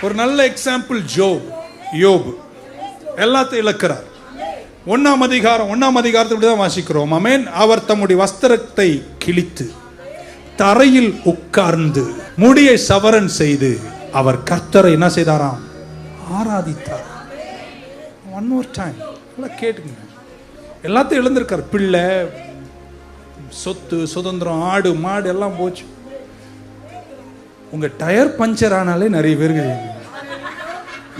ஒரு நல்ல எக்ஸாம்பிள் யோபு எல்லாத்தையும் இழக்கிறார். 1ஆம் அதிகாரத்தை தான் வாசிக்கிறோம். ஆமென். அவர் தம்முடைய வஸ்திரத்தை கிழித்து தரையில் உட்கார்ந்து முடியை சவரன் செய்து அவர் கர்த்தரை என்ன செய்தாராம்? ஆராதித்தார். ஒன் மோர் டைம் கேட்டுங்க. எல்லாத்தையும் இழந்திருக்கார். பிள்ளை, சொத்து, சுதந்திரம், ஆடு மாடு எல்லாம் போச்சு. உங்க டயர் பஞ்சர் ஆனாலே நிறைய பேருக்கு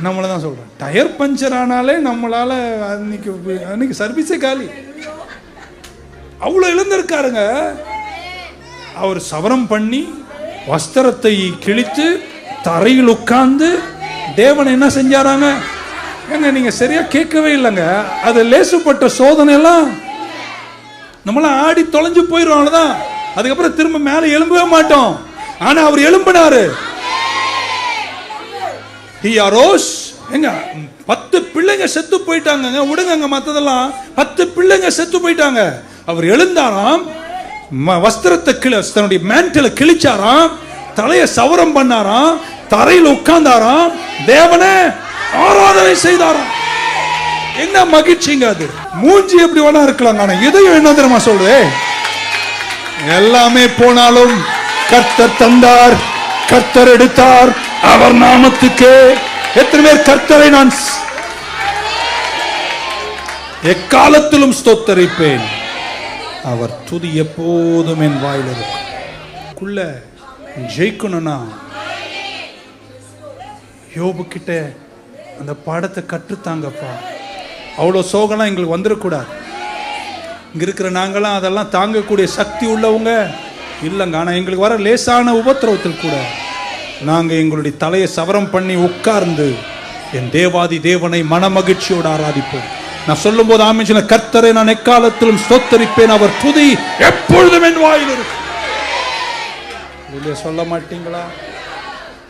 நம்மள தான் சொல்றேன். டயர் பஞ்சர் ஆனாலே நம்மளால அன்னைக்கு சர்வீஸே காலி. அவ்வளவு இழந்திருக்காருங்க. அவர் சவரம் பண்ணி வஸ்திரத்தை கிழித்து தரையில் உட்கார்ந்து தேவன் என்ன செஞ்சாராங்க? ஏங்க நீங்க சரியா கேட்கவே இல்லைங்க. அது லேசுப்பட்ட சோதனை எல்லாம் நம்மளாம் ஆடி தொலைஞ்சு போயிடும். அவ்வளவுதான். அதுக்கப்புறம் திரும்ப மேல எழும்பவே மாட்டோம். ஆனா அவர் எழும்பினாரு. எங்க 10 பிள்ளைங்க செத்து போயிட்டாங்க. விடுங்க மத்ததெல்லாம். 10 பிள்ளைங்க செத்து போயிட்டாங்க. அவர் எழுந்தாராம். வஸ்திரத்தை தன்னுடைய மேன்டலை கிழிச்சாராம். தலையை சவரம் பண்ணாராம். தரையில் உட்கார்ந்தாராம். தேவனே ஆராதனை செய்தாராம். என்ன மகிழ்ச்சிங்க அது. மூஞ்சி எப்படி வேணா இருக்கலாம். ஆனா இதயம் என்ன தெரியுமா சொல்றே? எல்லாமே போனாலும் கர்த்தர் தந்தார், கர்த்தர் எடுத்தார். அவர் நாமத்துக்கு எத்தனை பேர் கர்த்தரை நான் எக்காலத்திலும் ஸ்தோத்தரிப்பேன். அவர் துதி எப்போதும் என் வாயில் இருக்கும். ஜெயிக்கணும்னா யோபு கிட்ட அந்த பாடத்தை கற்றுத்தாங்கப்பா. அவ்வளோ சோகம்லாம் எங்களுக்கு வந்துடக்கூடாது. இங்க இருக்கிற நாங்களாம் அதெல்லாம் தாங்கக்கூடிய சக்தி உள்ளவங்க இல்லைங்க. ஆனால் எங்களுக்கு வர லேசான உபத்திரவத்தில் கூட நாங்கள் எங்களுடைய தலையை சவரம் பண்ணி உட்கார்ந்து என் தேவாதி தேவனை மனமகிழ்ச்சியோடு ஆராதிப்போம். நான் சொல்லும் போது ஆமென். கர்த்தரை நான் எக்காலத்திலும் ஸ்தோத்தரிப்பேன். அவர் துதி எப்பொழுதும் என் வாயில் இருக்கும். சொல்ல மாட்டீங்களா?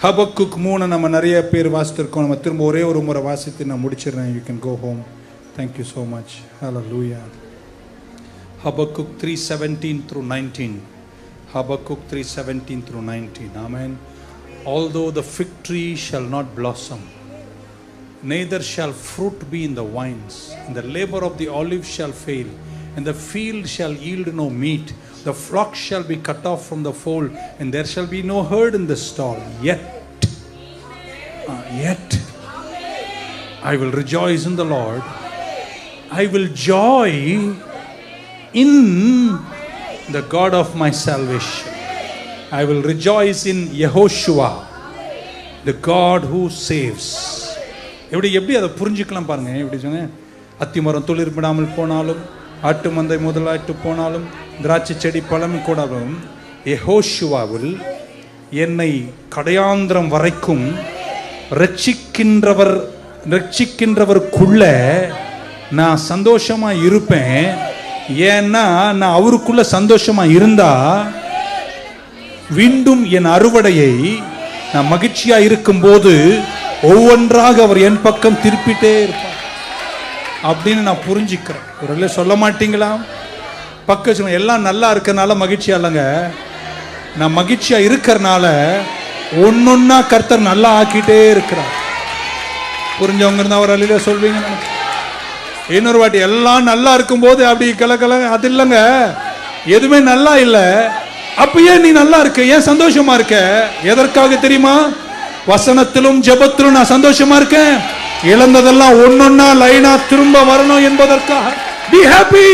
ஹபக்குக் 3 நம்ம நிறைய பேர் வாசித்திருக்கோம். நம்ம திரும்ப ஒரே ஒரு முறை வாசித்து நான் முடிச்சிடுறேன். You can go home. Thank you so much. Hallelujah. Habakkuk 3:17 through 19. Habakkuk 3:17 through 19. Amen. Although the fig tree shall not blossom, neither shall fruit be in the vines, and the labor of the olive shall fail, and the field shall yield no meat, the flock shall be cut off from the fold, and there shall be no herd in the stall. Yet I will rejoice in the Lord. I will joy in the God of my salvation. I will rejoice in Yehoshua, the God who saves. எப்படி அதை புரிஞ்சுக்கலாம் பாருங்க. எப்படி சொன்னேன்? அத்திமரம் துளிர் விடாமல் போனாலும், ஆட்டு மந்தை முதலாட்டு போனாலும், திராட்சை செடி பழம் கூடாலும், யெகோஷுவாவில் என்னை கடையாந்திரம் வரைக்கும் ரட்சிக்கின்றவருக்குள்ள நான் சந்தோஷமா இருப்பேன். ஏன்னா நான் அவருக்குள்ள சந்தோஷமா இருந்தா மீண்டும் என் அறுவடையை நான் மகிழ்ச்சியா இருக்கும் போது ஒவ்வொன்றாக அவர் என் பக்கம் திருப்பிட்டே இருப்பார் அப்படின்னு நான் புரிஞ்சுக்கிறேன். ஒரு சொல்ல மாட்டீங்களா? பக்கம் எல்லாம் நல்லா இருக்கறனால மகிழ்ச்சியா இல்லைங்க. நான் மகிழ்ச்சியா இருக்கிறனால ஒன்னொன்னா கர்த்தர் நல்லா ஆக்கிட்டே இருக்கிறார். புரிஞ்சவங்க இருந்தா ஒரு அழில சொல்வீங்க. இன்னொரு வாட்டி எல்லாம் நல்லா இருக்கும் போது அப்படி கலக்கல அது இல்லைங்க. எதுவுமே நல்லா இல்லை. அப்ப ஏன் நீ நல்லா இருக்க? ஏன் சந்தோஷமா இருக்க? எதற்காக தெரியுமா? வசனத்திலும் ஜெபத்திலும் நான் சந்தோஷமா இருக்கேன். இழந்ததெல்லாம் ஒன்னொன்னா லைனா திரும்ப வரணும் என்பதற்காக. Be happy,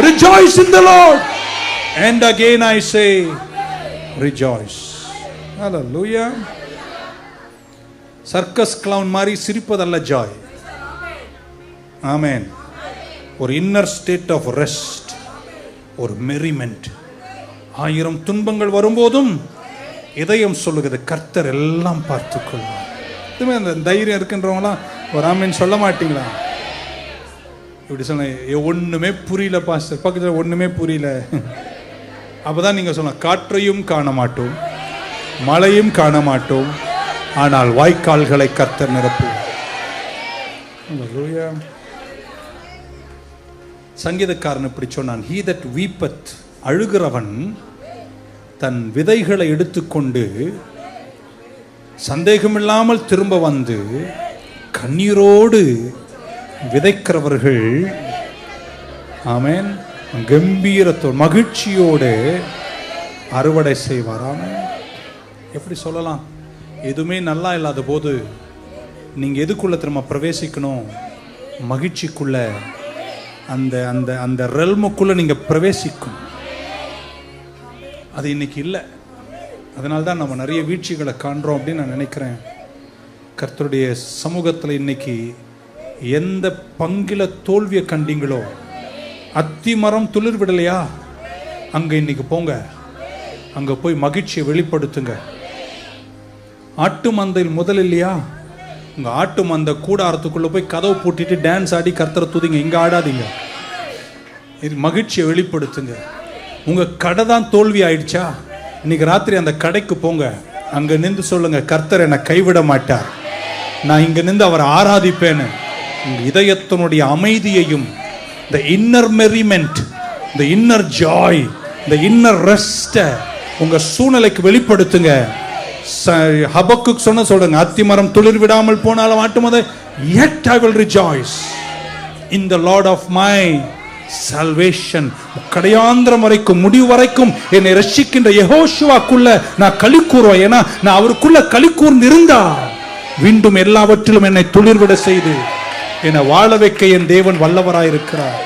rejoice in the Lord, and again I say rejoice. Hallelujah. Circus clown மாதிரி சிரிப்பதல்ல ஜாய். ஆமென். ஒரு இன்னர் ஸ்டேட் ஆஃப் ரெஸ்ட், ஒரு மெரிமெண்ட். 1000 துன்பங்கள் வரும்போதும் இதயம் சொல்லுகிறது கர்த்தர் எல்லாம் பார்த்துக்கொள்வார். இதுமே அந்த தைரியம் இருக்குன்றவங்களாம் ஒரு ஆமென் சொல்ல மாட்டீங்களா? இப்படி சொன்ன ஒண்ணுமே புரியல பாஸ்டர், பக்கத்தில் ஒண்ணுமே புரியல. அப்பதான் நீங்க சொன்ன காற்றையும் காண மாட்டோம், மழையும் காண மாட்டோம், ஆனால் வாய்க்கால்களை கர்த்தர் நிரப்புவார். சங்கீதக்காரன் இப்படி சொன்னான், he that weepeth, அழுகிறவன் தன் விதைகளை எடுத்துக்கொண்டு சந்தேகமில்லாமல் திரும்ப வந்து கண்ணீரோடு விதைக்கிறவர்கள் ஆமென் கம்பீரத்தோடு மகிழ்ச்சியோடு அறுவடை செய்வார். ஆமென். எப்படி சொல்லலாம், எதுவுமே நல்லா இல்லாத போது நீங்க எதுக்குள்ள திரும்ப பிரவேசிக்கணும்? மகிழ்ச்சிக்குள்ள, அந்த அந்த அந்த ரெல்முக்குள்ள நீங்க பிரவேசிக்கணும். அது இன்னைக்கு இல்லை. அதனால தான் நம்ம நிறைய வீழ்ச்சிகளை காண்றோம் அப்படின்னு நான் நினைக்கிறேன். கர்த்தருடைய சமூகத்தில் இன்னைக்கு எந்த பங்கில தோல்வியை கண்டீங்களோ, அத்தி மரம் துளிர் விடலையா, அங்க இன்னைக்கு போங்க, அங்க போய் மகிழ்ச்சியை வெளிப்படுத்துங்க. ஆட்டு மந்தையில் முதல் இல்லையா, உங்க ஆட்டு மந்த கூடாரத்துக்குள்ள போய் கதவு பூட்டிட்டு டான்ஸ் ஆடி கர்த்தரை துதிங்க. இங்க ஆடாதீங்க, மகிழ்ச்சியை வெளிப்படுத்துங்க. உங்க கடை தான் தோல்வி ஆயிடுச்சா, இன்னைக்கு ராத்திரி அந்த கடைக்கு போங்க, அங்க நின்று சொல்லுங்க, கர்த்தர் என்னை கைவிட மாட்டார், நான் இங்க நின்று அவரை ஆராதிப்பேன்னு. உங்க இதயத்தினுடைய அமைதியையும், the inner merriment, the inner joy, the inner rest உங்க சூழ்நிலைக்கு வெளிப்படுத்துங்க. ஹபக்குக் சொல்லுங்க, அத்திமரம் துளிர் விடாமல் போனாலும் ஆட்டுமதை, yet I will rejoice in the Lord of my salvation. கடையாந்திரம் வரைக்கும், முடிவு வரைக்கும் என்னை ரட்சிக்கின்ற யெகோஷுவாக்குள்ள நான் களி கூறுவேன். ஏன்னா நான் அவருக்குள்ள களி கூர்ந்து இருந்தா மீண்டும் எல்லாவற்றிலும் என்னை துளிர்விட செய்து என்னை வாழ வைக்க என் தேவன் வல்லவராயிருக்கிறார்.